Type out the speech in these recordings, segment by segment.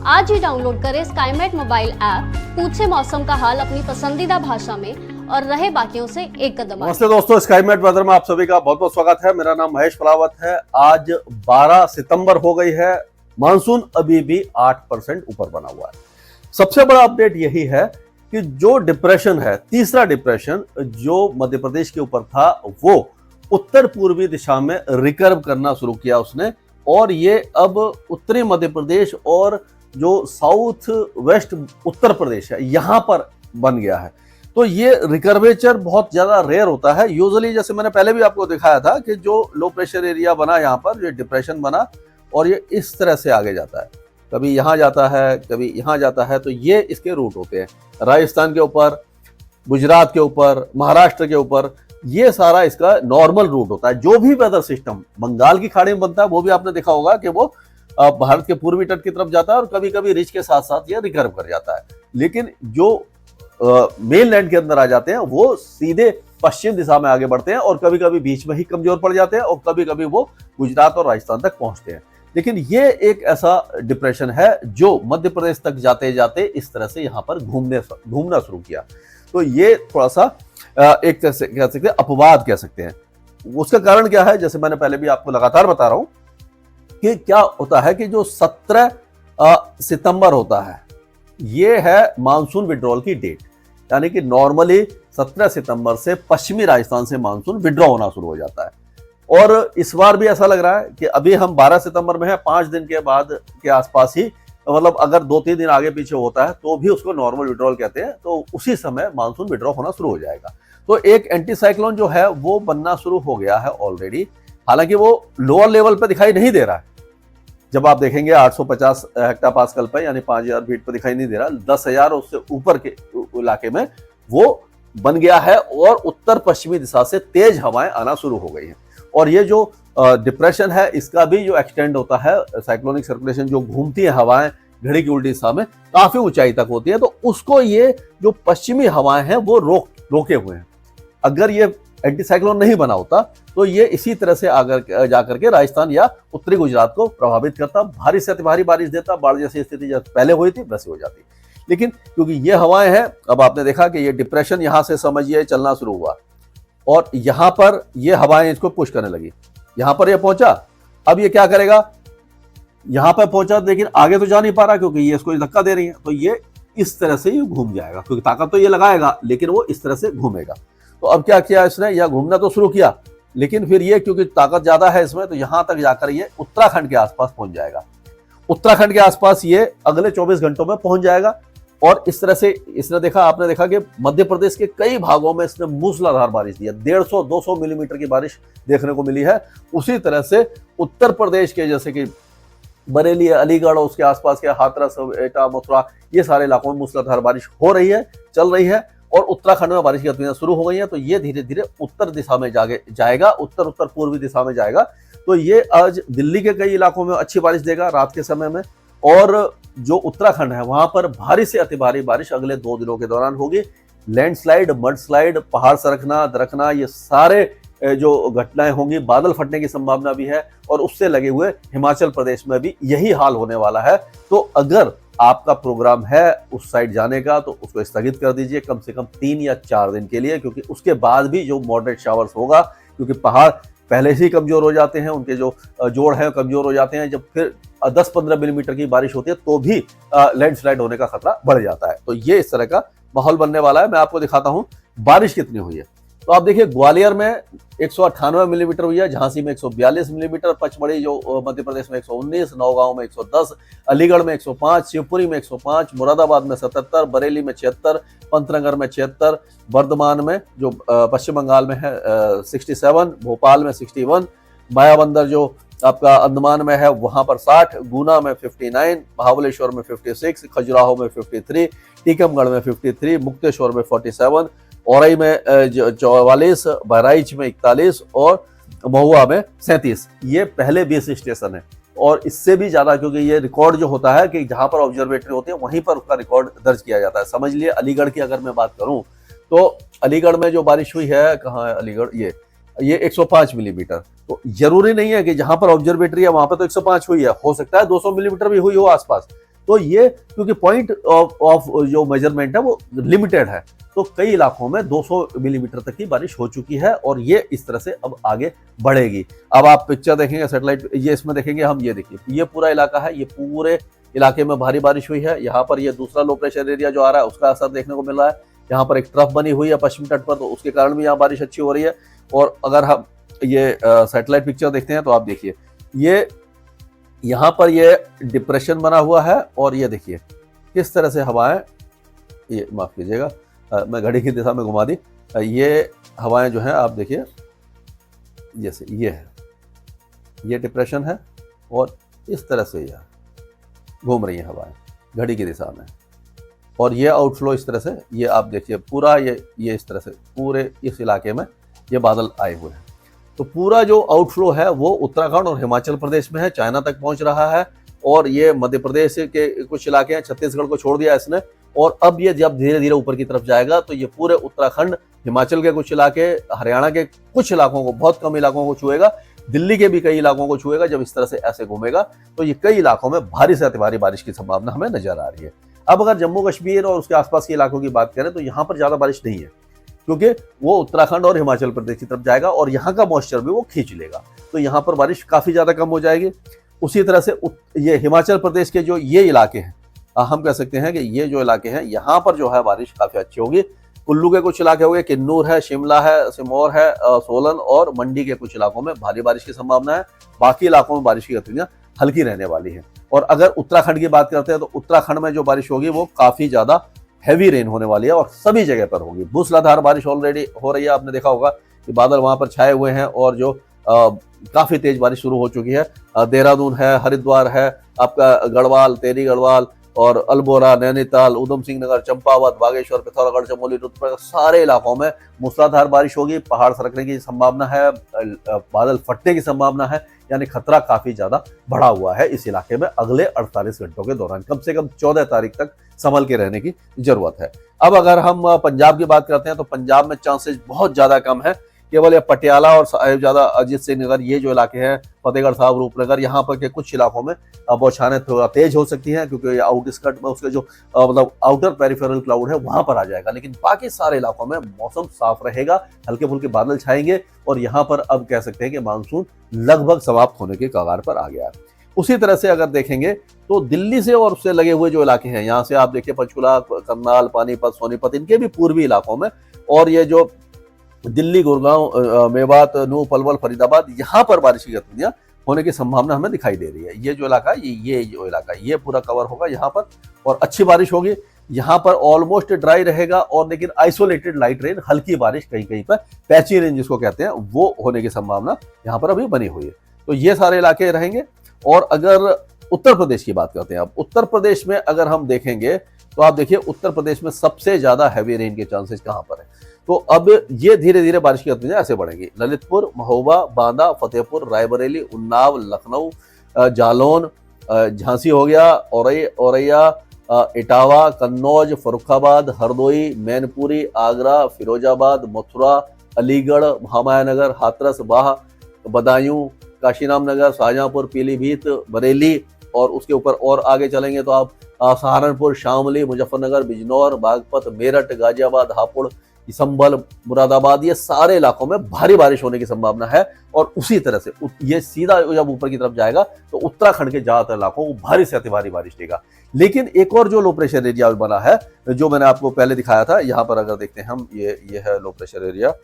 आज ही डाउनलोड करें Skymet mobile app, पूछे मौसम का हाल अपनी पसंदीदा भाषा में और रहे बाकियों से एक कदम आगे। नमस्ते दोस्तों, स्काईमेट वेदर में आप सभी का बहुत बहुत स्वागत है। मेरा नाम महेश पलावत है। आज 12 सितंबर हो गई है। मानसून अभी भी 8% ऊपर बना हुआ है। सबसे बड़ा अपडेट यही है कि जो डिप्रेशन है, तीसरा डिप्रेशन जो मध्य प्रदेश के ऊपर था, वो उत्तर पूर्वी दिशा में रिकर्व करना शुरू किया उसने, और ये अब उत्तरी मध्य प्रदेश और जो साउथ वेस्ट उत्तर प्रदेश है यहां पर बन गया है। तो ये रिकर्वेचर बहुत ज्यादा रेयर होता है। यूजुअली जैसे मैंने पहले भी आपको दिखाया था कि जो लो प्रेशर एरिया बना यहाँ पर, जो डिप्रेशन बना और ये इस तरह से आगे जाता है, कभी यहाँ जाता है कभी यहाँ जाता है, तो ये इसके रूट होते हैं। राजस्थान के ऊपर, गुजरात के ऊपर, महाराष्ट्र के ऊपर, ये सारा इसका नॉर्मल रूट होता है। जो भी वेदर सिस्टम बंगाल की खाड़ी में बनता है वो भी आपने देखा होगा कि वो भारत के पूर्वी तट की तरफ जाता है और कभी कभी रिच के साथ साथ ये रिकर्व कर जाता है। लेकिन जो मेन लैंड के अंदर आ जाते हैं वो सीधे पश्चिम दिशा में आगे बढ़ते हैं और कभी कभी बीच में ही कमजोर पड़ जाते हैं और कभी कभी वो गुजरात और राजस्थान तक पहुंचते हैं। लेकिन ये एक ऐसा डिप्रेशन है जो मध्य प्रदेश तक जाते जाते इस तरह से यहाँ पर घूमना शुरू किया। तो ये थोड़ा सा एक तरह से कह सकते हैं, अपवाद कह सकते हैं। उसका कारण क्या है, जैसे मैंने पहले भी आपको लगातार बता रहा हूं कि क्या होता है कि जो 17 सितंबर होता है ये है मानसून विड्रॉल की डेट। यानी कि नॉर्मली 17 सितंबर से पश्चिमी राजस्थान से मानसून विड्रॉ होना शुरू हो जाता है। और इस बार भी ऐसा लग रहा है कि अभी हम 12 सितंबर में है, 5 दिन के बाद के आसपास ही, मतलब अगर 2-3 दिन आगे पीछे होता है तो भी उसको नॉर्मल विड्रॉल कहते हैं। तो उसी समय मानसून विड्रॉ होना शुरू हो जाएगा। तो एक एंटी साइक्लोन जो है वो बनना शुरू हो गया है ऑलरेडी। हालांकि वो लोअर लेवल पे दिखाई नहीं दे रहा है। जब आप देखेंगे 850 हेक्टापास्कल पे, यानी 5000 फीट पे दिखाई नहीं दे रहा, 10,000 उससे ऊपर के इलाके में वो बन गया है और उत्तर पश्चिमी दिशा से तेज हवाएं आना शुरू हो गई हैं। और ये जो डिप्रेशन है इसका भी जो एक्सटेंड होता है, साइक्लोनिक सर्कुलेशन जो घूमती है हवाएं घड़ी की उल्टी दिशा में काफी ऊंचाई तक होती है, तो उसको ये जो पश्चिमी हवाएं हैं वो रोके हुए हैं। अगर ये एंटी साइक्लोन नहीं बना होता तो ये इसी तरह से आकर जाकर के राजस्थान या उत्तरी गुजरात को प्रभावित करता, भारी से अति भारी बारिश देता, बाढ़ जैसी स्थिति जब पहले हुई थी वैसे हो जाती। लेकिन क्योंकि ये हवाएं हैं, अब आपने देखा कि ये डिप्रेशन यहां से समझिए चलना शुरू हुआ और यहां पर ये हवाएं इसको पुश करने लगी। यहां पर ये पहुंचा, अब ये क्या करेगा, यहां पर पहुंचा लेकिन आगे तो जा नहीं पा रहा क्योंकि ये इसको धक्का दे रही है। तो ये इस तरह से ये घूम जाएगा, क्योंकि ताकत तो ये लगाएगा लेकिन वो इस तरह से घूमेगा। तो अब क्या किया इसने, यह घूमना तो शुरू किया, लेकिन फिर ये क्योंकि ताकत ज्यादा है इसमें, तो यहां तक जाकर ये उत्तराखंड के आसपास पहुंच जाएगा। उत्तराखंड के आसपास ये अगले 24 घंटों में पहुंच जाएगा। और इस तरह से इसने देखा, आपने देखा कि मध्य प्रदेश के कई भागों में इसने मूसलाधार बारिश दी है। 150-200 मिलीमीटर की बारिश देखने को मिली है। उसी तरह से उत्तर प्रदेश के जैसे कि बरेली, अलीगढ़ और उसके आसपास के हाथरस, एटा, मथुरा, ये सारे इलाकों में मूसलाधार बारिश हो रही है, चल रही है। और उत्तराखंड में बारिश की गतिविधियां शुरू हो गई हैं। तो ये धीरे धीरे उत्तर दिशा में जाएगा, उत्तर पूर्वी दिशा में जाएगा। तो ये आज दिल्ली के कई इलाकों में अच्छी बारिश देगा रात के समय में, और जो उत्तराखंड है वहां पर भारी से अति भारी बारिश अगले 2 दिनों के दौरान होगी। लैंडस्लाइड, मडस्लाइड, पहाड़ सरकना, दरकना, ये सारे जो घटनाएं होंगी, बादल फटने की संभावना भी है। और उससे लगे हुए हिमाचल प्रदेश में भी यही हाल होने वाला है। तो अगर आपका प्रोग्राम है उस साइड जाने का तो उसको स्थगित कर दीजिए कम से कम 3 या 4 दिन के लिए, क्योंकि उसके बाद भी जो मॉडरेट शावर्स होगा, क्योंकि पहाड़ पहले से ही कमजोर हो जाते हैं, उनके जो जोड़ हैं कमजोर हो जाते हैं। जब फिर 10-15 मिलीमीटर की बारिश होती है तो भी लैंडस्लाइड होने का खतरा बढ़ जाता है। तो ये इस तरह का माहौल बनने वाला है। मैं आपको दिखाता हूं बारिश कितनी हुई है। तो आप देखिए, ग्वालियर में 198 मिलीमीटर हुई है, झांसी में 142 मिलीमीटर, पचमढ़ी जो मध्य प्रदेश में 119, नौगांव में 110, अलीगढ़ में 105, शिवपुरी में 105, मुरादाबाद में 77, बरेली में 76, पंतनगर में 76, वर्धमान में जो पश्चिम बंगाल में है 67, भोपाल में 61, मायाबंदर जो आपका अंडमान में है वहां पर 60, गुना में 59, महाबलेश्वर में 56, खजुराहो में 53, टीकमगढ़ में 53, मुक्तेश्वर में 47, औरई में 44, बहराइच में 41 और महुआ में 37। ये पहले 20 स्टेशन है और इससे भी ज्यादा, क्योंकि ये रिकॉर्ड जो होता है कि जहां पर ऑब्जर्वेटरी होती है वहीं पर उसका रिकॉर्ड दर्ज किया जाता है। समझ लिए अलीगढ़ की अगर मैं बात करूं तो अलीगढ़ में जो बारिश हुई है, कहाँ है अलीगढ़, ये ये 105 मिलीमीटर। तो जरूरी नहीं है कि जहां पर ऑब्जर्वेटरी है वहां पर तो 105 हुई है, हो सकता है 200 मिलीमीटर भी हुई हो आसपास। तो ये क्योंकि पॉइंट ऑफ जो मेजरमेंट है वो लिमिटेड है, तो कई इलाकों में 200 मिलीमीटर तक की बारिश हो चुकी है और ये इस तरह से अब आगे बढ़ेगी। अब आप पिक्चर देखेंगे सैटेलाइट, ये इसमें देखेंगे हम, ये देखिए ये पूरा इलाका है, ये पूरे इलाके में भारी बारिश हुई है। यहाँ पर ये दूसरा लो प्रेशर एरिया जो आ रहा है उसका असर देखने को मिल रहा है। यहाँ पर एक ट्रफ बनी हुई है पश्चिमी तट पर, तो उसके कारण भी यहाँ बारिश अच्छी हो रही है। और अगर हम ये सैटेलाइट पिक्चर देखते हैं तो आप देखिए ये यहाँ पर ये डिप्रेशन बना हुआ है और ये देखिए किस तरह से हवाएं, ये माफ कीजिएगा मैं घड़ी की दिशा में घुमा दी, ये हवाएं जो हैं आप देखिए जैसे ये है, ये डिप्रेशन है और इस तरह से यह घूम रही हैं हवाएं घड़ी की दिशा में, और ये आउटफ्लो इस तरह से, ये आप देखिए पूरा ये इस तरह से पूरे इस इलाके में ये बादल आए हुए हैं। तो पूरा जो आउटफ्लो है वो उत्तराखंड और हिमाचल प्रदेश में है, चाइना तक पहुंच रहा है, और ये मध्य प्रदेश के कुछ इलाके हैं, छत्तीसगढ़ को छोड़ दिया इसने, और अब ये जब धीरे धीरे ऊपर की तरफ जाएगा तो ये पूरे उत्तराखंड, हिमाचल के कुछ इलाके, हरियाणा के कुछ इलाकों को, बहुत कम इलाकों को छुएगा, दिल्ली के भी कई इलाकों को छुएगा। जब इस तरह से ऐसे घूमेगा तो ये कई इलाकों में भारी से अति भारी बारिश की संभावना हमें नजर आ रही है। अब अगर जम्मू कश्मीर और उसके आसपास के इलाकों की बात करें तो यहाँ पर ज्यादा बारिश नहीं है, क्योंकि वो उत्तराखंड और हिमाचल प्रदेश की तरफ जाएगा और यहाँ का मॉइस्चर भी वो खींच लेगा, तो यहाँ पर बारिश काफी ज्यादा कम हो जाएगी। उसी तरह से ये हिमाचल प्रदेश के जो ये इलाके हैं, हम कह सकते हैं कि ये जो इलाके हैं यहाँ पर जो है बारिश काफी अच्छी होगी। कुल्लू के कुछ इलाके हो गए, किन्नूर है, शिमला है, सिरमौर है, सोलन और मंडी के कुछ इलाकों में भारी बारिश की संभावना है। बाकी इलाकों में बारिश की गतिविधियां हल्की रहने वाली है। और अगर उत्तराखंड की बात करते हैं तो उत्तराखंड में जो बारिश होगी वो काफी ज्यादा हैवी रेन होने वाली है और सभी जगह पर होगी। मूसलाधार बारिश ऑलरेडी हो रही है, आपने देखा होगा कि बादल वहां पर छाए हुए हैं और जो काफी तेज बारिश शुरू हो चुकी है। देहरादून है, हरिद्वार है, आपका गढ़वाल, टेहरी गढ़वाल और अल्मोड़ा, नैनीताल, उधम सिंह नगर, चंपावत, बागेश्वर, पिथौरागढ़, चमोली, रुद्रप्रयाग, सारे इलाकों में मूसलाधार बारिश होगी। पहाड़ सरकने की संभावना है, बादल फटने की संभावना है, यानी खतरा काफी ज्यादा बढ़ा हुआ है इस इलाके में अगले 48 घंटों के दौरान। कम से कम 14 तारीख तक संभल के रहने की जरूरत है। अब अगर हम पंजाब की बात करते हैं तो पंजाब में चांसेस बहुत ज्यादा कम है। केवल ये पटियाला और साहिबजादा, अजीत सिंह नगर, ये जो इलाके हैं, फतेहगढ़ साहब, रूपनगर, यहाँ पर के कुछ इलाकों में बौछारें थोड़ा तेज हो सकती हैं, क्योंकि ये आउटस्कर्ट में उसके जो मतलब आउटर पेरिफेरल क्लाउड है वहां पर आ जाएगा। लेकिन बाकी सारे इलाकों में मौसम साफ रहेगा, हल्के फुल्के बादल छाएंगे और यहाँ पर अब कह सकते हैं कि मानसून लगभग समाप्त होने के कगार पर आ गया है। उसी तरह से अगर देखेंगे तो दिल्ली से और उससे लगे हुए जो इलाके हैं, यहाँ से आप देखिए पंचकुला, करनाल, पानीपत, सोनीपत, इनके भी पूर्वी इलाकों में, और ये जो दिल्ली, गुड़गांव, मेवात, नूह, पलवल, फरीदाबाद, यहाँ पर बारिश की गतिविधियां होने की संभावना हमें दिखाई दे रही है। ये जो इलाका है, ये जो इलाका है, ये पूरा कवर होगा यहाँ पर और अच्छी बारिश होगी। यहाँ पर ऑलमोस्ट ड्राई रहेगा और लेकिन आइसोलेटेड लाइट रेन, हल्की बारिश कहीं कहीं पर, पैची रेन जिसको कहते हैं, वो होने की संभावना यहाँ पर अभी बनी हुई है। तो ये सारे इलाके रहेंगे। और अगर उत्तर प्रदेश की बात करते हैं, अब उत्तर प्रदेश में अगर हम देखेंगे तो आप देखिए उत्तर प्रदेश में सबसे ज्यादा हैवी रेन के चांसेस कहाँ पर है। तो अब ये धीरे धीरे बारिश की गतिविधियां ऐसे बढ़ेंगी। ललितपुर, महोबा, बांदा, फतेहपुर, रायबरेली, उन्नाव, लखनऊ, जालौन, झांसी हो गया, औरैया, इटावा, कन्नौज, फर्रुखाबाद, हरदोई, मैनपुरी, आगरा, फिरोजाबाद, मथुरा, अलीगढ़, महामायानगर, हाथरस, बाह, बदायूं, काशीराम नगर, शाहजहांपुर, पीलीभीत, बरेली, और उसके ऊपर और आगे चलेंगे तो आप सहारनपुर, शामली, मुजफ्फरनगर, बिजनौर, बागपत, मेरठ, गाजियाबाद, हापुड़, संभल, मुरादाबाद, ये सारे इलाकों में भारी बारिश होने की संभावना है। और उसी तरह से ये सीधा जब ऊपर की तरफ जाएगा तो उत्तराखंड के ज्यादातर इलाकों को भारी से अति भारी बारिश देगा। लेकिन एक और जो लो प्रेशर एरिया बना है, जो मैंने आपको पहले दिखाया था, यहाँ पर अगर देखते हैं हम, ये है लो प्रेशर एरिया,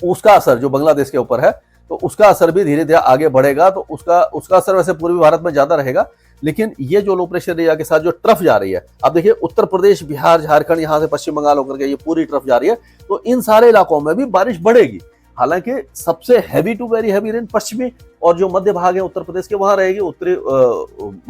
उसका असर जो बांग्लादेश के ऊपर है, तो उसका असर भी धीरे धीरे आगे बढ़ेगा। तो उसका असर वैसे पूर्वी भारत में ज्यादा रहेगा, लेकिन ये जो लो प्रेशर एरिया के साथ जो ट्रफ जा रही है, आप देखिए उत्तर प्रदेश, बिहार, झारखंड, यहाँ से पश्चिम बंगाल होकर के ये पूरी ट्रफ जा रही है, तो इन सारे इलाकों में भी बारिश बढ़ेगी। हालांकि सबसे heavy to very heavy rain पश्चिमी और जो मध्य भाग है उत्तर प्रदेश के, वहां रहेगी, उत्तरी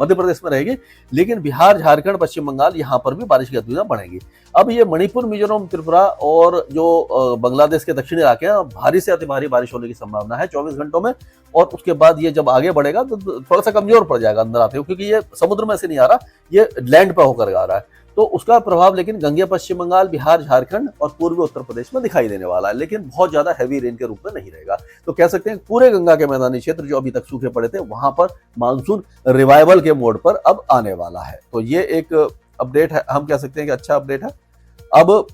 मध्य प्रदेश में रहेगी, लेकिन बिहार, झारखंड, पश्चिम बंगाल, यहाँ पर भी बारिश की गतिविधियां बढ़ेंगी। अब ये मणिपुर, मिजोरम, त्रिपुरा और जो बांग्लादेश के दक्षिणी इलाके हैं, भारी से अति भारी बारिश होने की संभावना है 24 घंटों में। और उसके बाद ये जब आगे बढ़ेगा तो थोड़ा सा कमजोर पड़ जाएगा अंदर आते हुए, क्योंकि ये समुद्र में से नहीं आ रहा, ये लैंड पर होकर आ रहा है। तो उसका प्रभाव लेकिन गंगे पश्चिम बंगाल, बिहार, झारखंड और पूर्वी उत्तर प्रदेश में दिखाई देने वाला है, लेकिन बहुत ज्यादा हैवी रेन के रूप में नहीं रहेगा। तो कह सकते हैं पूरे गंगा के मैदानी क्षेत्र जो अभी तक सूखे पड़े थे वहां पर मानसून रिवाइवल के मोड पर अब आने वाला है। तो ये एक अपडेट है, हम कह सकते हैं कि अच्छा अपडेट है। अब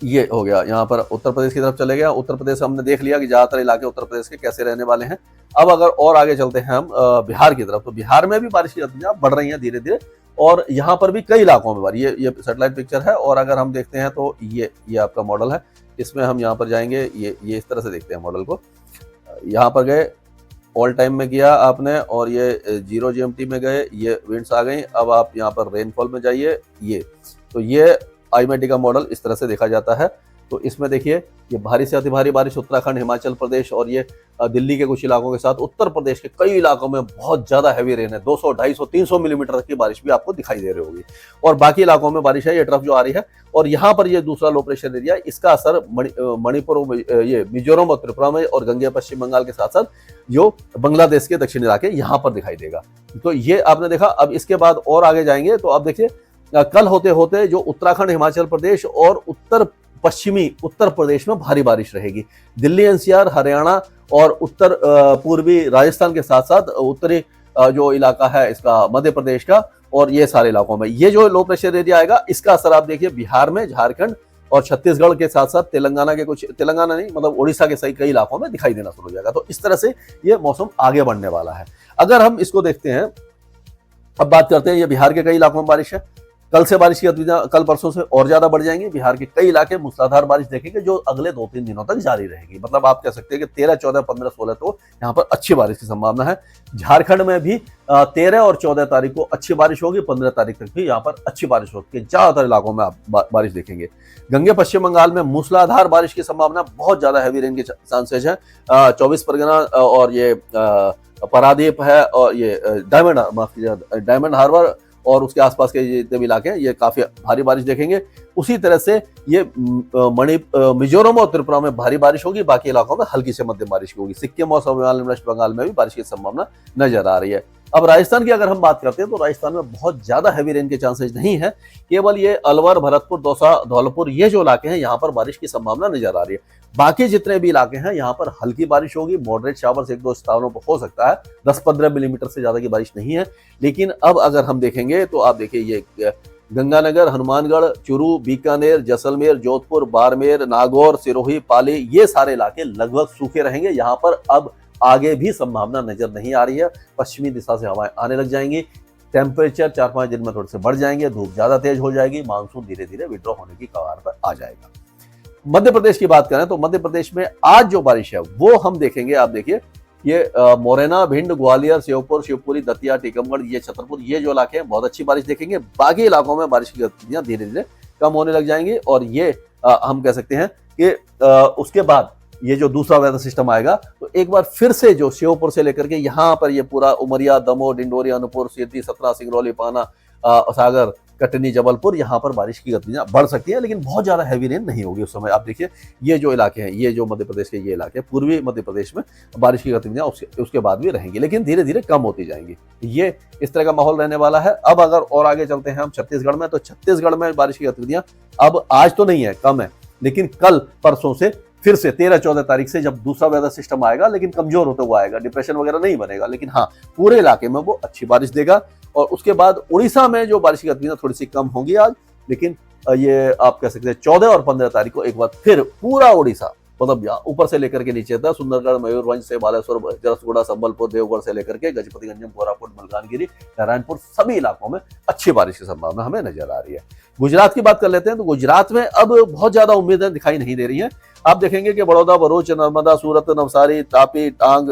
ये हो गया, यहाँ पर उत्तर प्रदेश की तरफ चले गया। उत्तर प्रदेश हमने देख लिया कि ज्यादातर इलाके उत्तर प्रदेश के कैसे रहने वाले हैं। अब अगर और आगे चलते हैं हम बिहार की तरफ, तो बिहार में भी बारिश की गतिविधियां बढ़ रही हैं धीरे धीरे, और यहाँ पर भी कई इलाकों में बारिश। ये सैटेलाइट पिक्चर है, और अगर हम देखते हैं तो ये आपका मॉडल है। इसमें हम यहाँ पर जाएंगे, ये इस तरह से देखते हैं मॉडल को। यहाँ पर गए, ऑल टाइम में किया आपने, और ये 0 GMT में गए, ये विंड्स आ गई। अब आप यहाँ पर रेनफॉल में जाइए, तो ये आईएमडी का मॉडल इस तरह से देखा जाता है। तो इसमें देखिए ये भारी से अति भारी बारिश उत्तराखंड, हिमाचल प्रदेश और ये दिल्ली के कुछ इलाकों के साथ उत्तर प्रदेश के कई इलाकों में बहुत ज्यादा हैवी रेन है। 200, 250, 300 मिलीमीटर तक की बारिश भी आपको दिखाई दे रही होगी। और बाकी इलाकों में बारिश है, ये ट्रफ जो आ रही है। और यहाँ पर ये दूसरा लो प्रेशर एरिया, इसका असर मणिपुर, ये मिजोरम और त्रिपुरा में, और गंगे पश्चिम बंगाल के साथ साथ जो बांग्लादेश के दक्षिणी इलाके यहाँ पर दिखाई देगा। तो ये आपने देखा। अब इसके बाद और आगे जाएंगे तो आप देखिए कल होते होते जो उत्तराखंड, हिमाचल प्रदेश और उत्तर पश्चिमी उत्तर प्रदेश में भारी बारिश रहेगी। दिल्ली, एनसीआर, हरियाणा और उत्तर पूर्वी राजस्थान के साथ साथ उत्तरी जो इलाका है इसका मध्य प्रदेश का, और ये सारे इलाकों में ये जो लो प्रेशर एरिया आएगा, इसका असर आप देखिए बिहार में, झारखंड और छत्तीसगढ़ के साथ साथ तेलंगाना के कुछ, तेलंगाना नहीं मतलब उड़ीसा के सही कई इलाकों में दिखाई देना शुरू हो जाएगा। तो इस तरह से ये मौसम आगे बढ़ने वाला है। अगर हम इसको देखते हैं, अब बात करते हैं, ये बिहार के कई इलाकों में बारिश है। कल से बारिश की गतिविधियां कल परसों से और ज्यादा बढ़ जाएंगी। बिहार के कई इलाके मूसलाधार बारिश देखेंगे जो अगले 2-3 दिनों तक जारी रहेगी। मतलब आप कह सकते हैं कि 13, 14, 15, 16 तो यहाँ पर अच्छी बारिश की संभावना है। झारखंड में भी 13 और 14 तारीख को अच्छी बारिश होगी। 15 तारीख तक भी यहाँ पर अच्छी बारिश होगी। ज्यादातर इलाकों में आप बारिश देखेंगे। गंगे पश्चिम बंगाल में मूसलाधार बारिश की संभावना, बहुत ज्यादा हैवी रेन के चांसेज है। 24 परगना और ये पारादीप है, और ये डायमंड हार्बर और उसके आसपास के जितने भी इलाके हैं, ये काफी भारी बारिश देखेंगे। उसी तरह से ये मिजोरम और त्रिपुरा में भारी बारिश होगी। बाकी इलाकों में हल्की से मध्यम बारिश होगी। सिक्किम और सब वेस्ट बंगाल में भी बारिश की संभावना नजर आ रही है। अब राजस्थान की अगर हम बात करते हैं तो राजस्थान में बहुत ज्यादा हैवी रेन के चांसेस नहीं है। केवल ये अलवर, भरतपुर, दौसा, धौलपुर, ये जो इलाके हैं यहाँ पर बारिश की संभावना नजर आ रही है। बाकी जितने भी इलाके हैं यहाँ पर हल्की बारिश होगी। मॉडरेट शावर्स 1-2 स्थानों पर हो सकता है। 10-15 मिलीमीटर से ज्यादा की बारिश नहीं है। लेकिन अब अगर हम देखेंगे तो आप देखिए ये गंगानगर, हनुमानगढ़, चूरू, बीकानेर, जैसलमेर, जोधपुर, बाड़मेर, नागौर, सिरोही, पाली, ये सारे इलाके लगभग सूखे रहेंगे। यहाँ पर अब आगे भी संभावना नजर नहीं आ रही है। पश्चिमी दिशा से हवाएं आने लग जाएंगी। टेम्परेचर 4-5 दिन में थोड़े से बढ़ जाएंगे। धूप ज्यादा तेज हो जाएगी। मानसून धीरे धीरे विड्रॉ होने की कगार पर आ जाएगा। मध्य प्रदेश की बात करें तो मध्य प्रदेश में आज जो बारिश है वो हम देखेंगे। आप देखिए ये मोरेना, भिंड, ग्वालियर, श्योपुर, शिवपुरी, दतिया, टीकमगढ़, ये छतरपुर, ये जो इलाके हैं बहुत अच्छी बारिश देखेंगे। बाकी इलाकों में बारिश की गतिविधियां धीरे धीरे कम होने लग जाएंगी। और ये हम कह सकते हैं कि उसके बाद ये जो दूसरा वेदर सिस्टम आएगा तो एक बार फिर से जो श्योपुर से लेकर के यहाँ पर ये पूरा उमरिया, दमोह, डिंडोरी, अनूपपुर, सीधी, सतना, सिंगरौली, पाना, सागर, कटनी, जबलपुर, यहाँ पर बारिश की गतिविधियां बढ़ सकती है। लेकिन बहुत ज्यादा हैवी रेन नहीं होगी उस समय। आप देखिए ये जो इलाके हैं, ये जो मध्य प्रदेश के ये इलाके, पूर्वी मध्य प्रदेश में बारिश की गतिविधियां उसके बाद भी रहेंगी, लेकिन धीरे धीरे कम होती जाएंगी। ये इस तरह का माहौल रहने वाला है। अब अगर और आगे चलते हैं हम छत्तीसगढ़ में, तो छत्तीसगढ़ में बारिश की गतिविधियां अब आज तो नहीं है, कम है, लेकिन कल परसों से फिर से 13-14 तारीख से जब दूसरा वेदर सिस्टम आएगा, लेकिन कमजोर होता हुआ आएगा, डिप्रेशन वगैरह नहीं बनेगा, लेकिन हाँ पूरे इलाके में वो अच्छी बारिश देगा। और उसके बाद उड़ीसा में जो बारिश की गतिविधियां थोड़ी सी कम होंगी आज, लेकिन ये आप कह सकते हैं 14 और 15 तारीख को एक बार फिर पूरा उड़ीसा, मतलब ऊपर से लेकर के नीचे तक, सुंदरगढ़, मयूरभंज से बालेश्वर, जरसगुड़ा, संबलपुर, देवगढ़ से लेकर के गजपतिगंज, कोरापुट, मलकानगिरी, नारायणपुर, सभी इलाकों में अच्छी बारिश की संभावना हमें नजर आ रही है। गुजरात की बात कर लेते हैं तो गुजरात में अब बहुत ज्यादा उम्मीदें दिखाई नहीं दे रही हैं। आप देखेंगे कि बड़ौदा, भरूच, नर्मदा, सूरत, नवसारी, तापी, टांग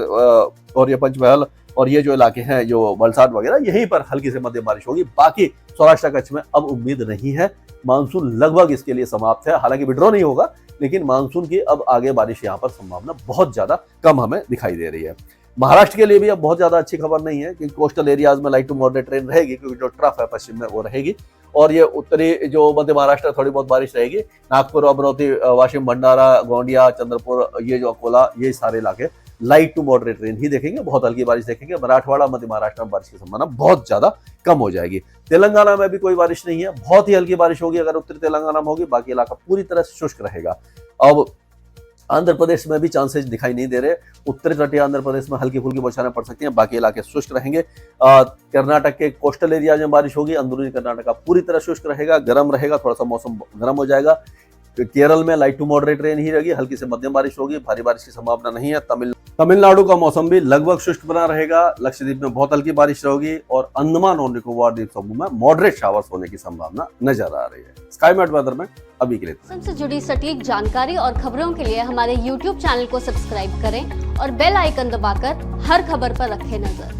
और ये पंचमहल और ये जो इलाके हैं, जो वलसाड वगैरह, यहीं पर हल्की से मध्यम बारिश होगी। बाकी सौराष्ट्र कच्छ में अब उम्मीद नहीं है। मानसून लगभग इसके लिए समाप्त है। हालांकि विड्रॉ नहीं होगा, लेकिन मानसून की अब आगे बारिश यहाँ पर संभावना बहुत ज्यादा कम हमें दिखाई दे रही है। महाराष्ट्र के लिए भी अब बहुत ज्यादा अच्छी खबर नहीं है, क्योंकि कोस्टल एरियाज में लाइट टू मॉडरेट रेन रहेगी, क्योंकि जो ट्रफ है पश्चिम में वो रहेगी। और ये उत्तरी जो मध्य महाराष्ट्र थोड़ी बहुत बारिश रहेगी। नागपुर, अमरावती, वाशिम, भंडारा, गोंडिया, चंद्रपुर, ये जो अकोला, ये सारे इलाके लाइट टू मॉडरेट रेन ही देखेंगे, बहुत हल्की बारिश देखेंगे। मराठवाड़ा, मध्य महाराष्ट्र में बारिश की संभावना बहुत ज्यादा कम हो जाएगी। तेलंगाना में भी कोई बारिश नहीं है, बहुत ही हल्की बारिश होगी अगर उत्तरी तेलंगाना में होगी, बाकी इलाका पूरी तरह से शुष्क रहेगा। अब आंध्र प्रदेश में भी चांसेस दिखाई नहीं दे रहे, उत्तरी तटीय आंध्र प्रदेश में हल्की फुल्की बौछारें पड़ सकती हैं, बाकी इलाके शुष्क रहेंगे। कर्नाटक के कोस्टल एरिया में बारिश होगी, अंदरूनी कर्नाटक पूरी तरह शुष्क रहेगा, गर्म रहेगा, थोड़ा सा मौसम गर्म हो जाएगा। केरल में लाइट टू मॉडरेट रेन ही रहेगी, हल्की से मध्यम बारिश होगी, भारी बारिश की संभावना नहीं है। तमिलनाडु का मौसम भी लगभग शुष्क बना रहेगा, लक्षद्वीप में बहुत हल्की बारिश होगी और अंडमान और निकोबार द्वीप समूह में मॉडरेट शावर्स होने की संभावना नजर आ रही है। स्काईमेट वेदर में अभी के लिए मौसम से जुड़ी सटीक जानकारी और खबरों के लिए हमारे YouTube चैनल को सब्सक्राइब करें और बेल आइकन दबाकर हर खबर पर रखें नजर।